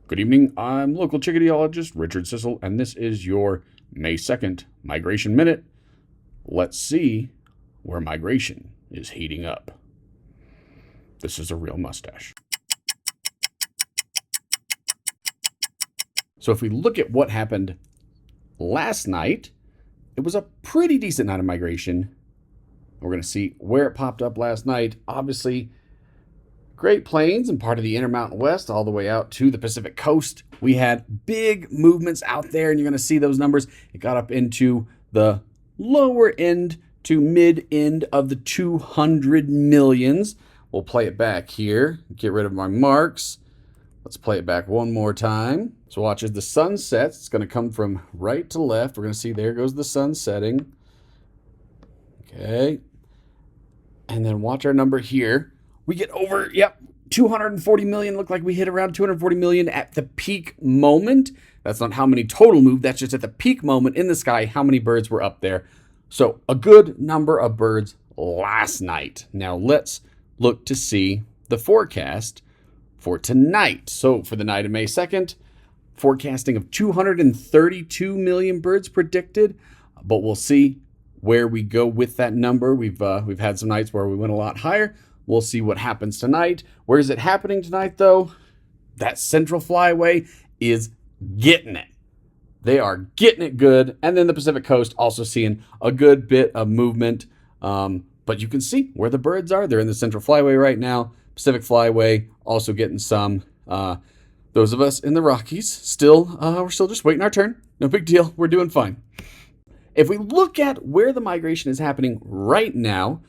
Good evening, I'm local chickadeologist Richard Cissel, and this is your May 2nd Migration Minute. Let's see where migration is heating up. This is a real mustache. So if we look at what happened last night, it was a pretty decent night of migration. We're going to see where it popped up last night. Obviously, Great Plains and part of the Intermountain West all the way out to the Pacific Coast. We had big movements out there, and you're going to see those numbers. It got up into the lower end to mid end of the 200 millions. We'll play it back here. Get rid of my marks. Let's play it back one more time. So watch as the sun sets. It's going to come from right to left. We're going to see there goes the sun setting. Okay. And then watch our number here. We get over, 240 million. Looked like we hit around 240 million at the peak moment. That's not how many total moved. That's just at the peak moment in the sky, how many birds were up there. So a good number of birds last night. Now let's look to see the forecast for tonight. So for the night of May 2nd, forecasting of 232 million birds predicted, but we'll see where we go with that number. We've had some nights where we went a lot higher. We'll see what happens tonight. Where is it happening tonight, though? That Central Flyway is getting it. They are getting it good. And then the Pacific Coast also seeing a good bit of movement. But you can see where the birds are. They're in the Central Flyway right now. Pacific Flyway also getting some. Those of us in the Rockies, we're still just waiting our turn. No big deal. We're doing fine. If we look at where the migration is happening right now,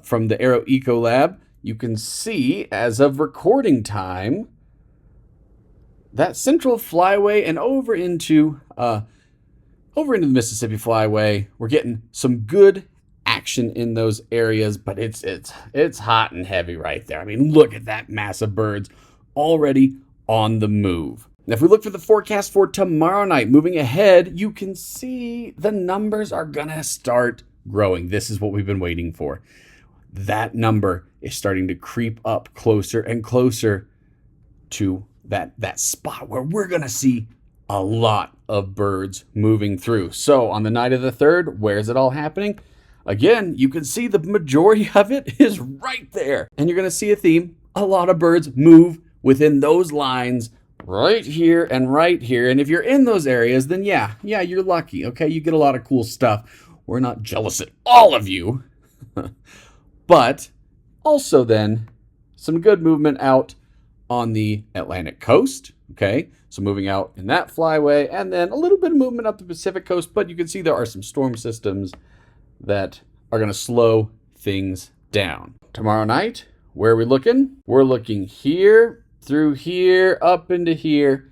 from the Aero Eco Lab, you can see as of recording time that Central Flyway and over into the Mississippi Flyway, we're getting some good action in those areas, but it's hot and heavy right there. I mean, look at that mass of birds already on the move. Now, if we look for the forecast for tomorrow night, moving ahead, you can see the numbers are gonna start growing. This is what we've been waiting for. That number is starting to creep up closer and closer to that spot where we're going to see a lot of birds moving through. So on the night of the 3rd, where is it all happening? Again, you can see the majority of it is right there. And you're going to see a theme. A lot of birds move within those lines right here and right here. And if you're in those areas, then yeah, you're lucky. Okay, you get a lot of cool stuff. We're not jealous at all of you. But also then some good movement out on the Atlantic coast. Okay, so moving out in that flyway, and then a little bit of movement up the Pacific coast. But you can see there are some storm systems that are going to slow things down. Tomorrow night, where are we looking? We're looking here, through here, up into here.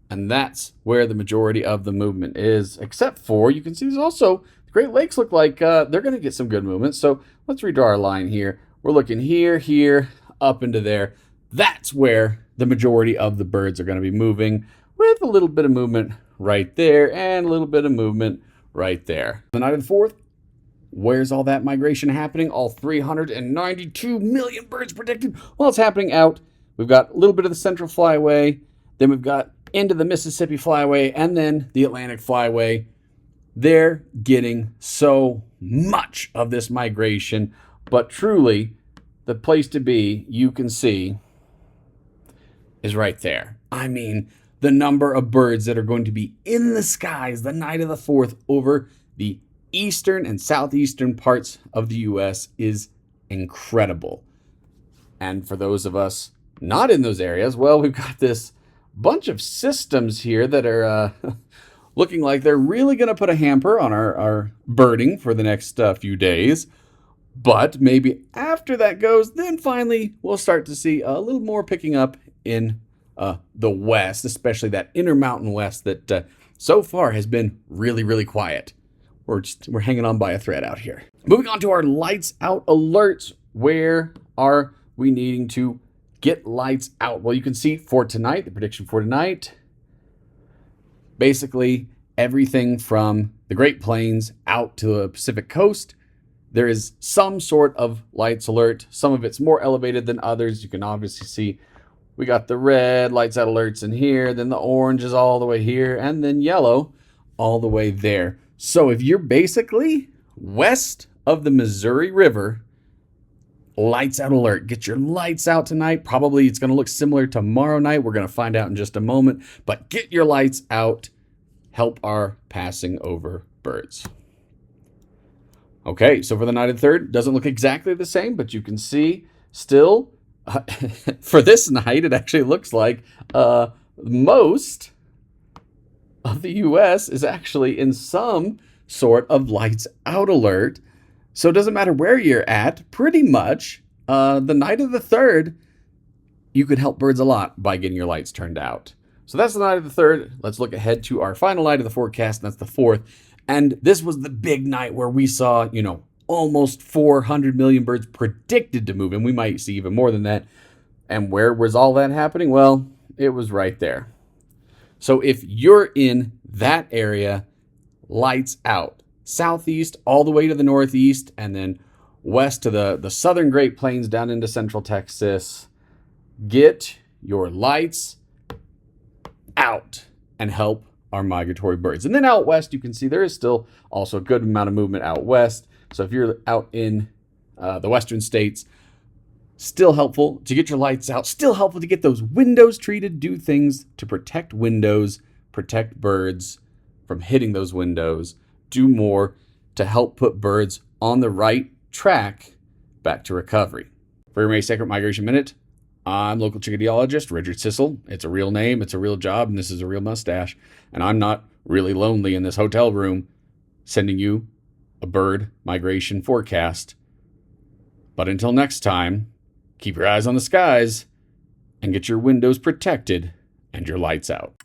And that's where the majority of the movement is, except for you can see there's also the Great Lakes look like they're going to get some good movement. So let's redraw our line here. We're looking here, up into there. That's where the majority of the birds are going to be moving, with a little bit of movement right there and a little bit of movement right there. The night of the 4th, where's all that migration happening? All 392 million birds predicted. Well, it's happening out. We've got a little bit of the Central Flyway. Then we've got into the Mississippi Flyway and then the Atlantic Flyway. They're getting so much of this migration, but truly the place to be, you can see, is right there. I mean, the number of birds that are going to be in the skies the night of the 4th over the eastern and southeastern parts of the U.S. is incredible. And for those of us not in those areas, well, we've got this bunch of systems here that are looking like they're really going to put a hamper on our birding for the next few days. But maybe after that goes, then finally we'll start to see a little more picking up in the west, especially that Intermountain West that so far has been really, really quiet. We're hanging on by a thread out here. Moving on to our lights out alerts. Where are we needing to get lights out? Well, you can see for tonight, the prediction for tonight, basically everything from the Great Plains out to the Pacific Coast, there is some sort of lights alert. Some of it's more elevated than others. You can obviously see we got the red lights out alerts in here, then the orange is all the way here, and then yellow all the way there. So if you're basically west of the Missouri River, lights out alert. Get your lights out tonight. Probably it's going to look similar tomorrow night. We're going to find out in just a moment. But get your lights out. Help our passing over birds. Okay, so for the night of the 3rd, doesn't look exactly the same, but you can see still, for this night, it actually looks like most of the U.S. is actually in some sort of lights out alert. So it doesn't matter where you're at, pretty much. The night of the 3rd, you could help birds a lot by getting your lights turned out. So that's the night of the 3rd. Let's look ahead to our final night of the forecast, and that's the 4th. And this was the big night where we saw, almost 400 million birds predicted to move, and we might see even more than that. And where was all that happening? Well, it was right there. So if you're in that area, lights out. Southeast all the way to the northeast, and then west to the southern Great Plains down into central Texas. Get your lights out and help our migratory birds. And then out west, you can see there is still also a good amount of movement out west. So if you're out in the western states, still helpful to get your lights out, still helpful to get those windows treated, do things to protect windows, protect birds from hitting those windows, do more to help put birds on the right track back to recovery. For your May 2nd Migration Minute, I'm local chickadeologist Dick Cissel. It's a real name, it's a real job, and this is a real mustache. And I'm not really lonely in this hotel room sending you a bird migration forecast. But until next time, keep your eyes on the skies and get your windows protected and your lights out.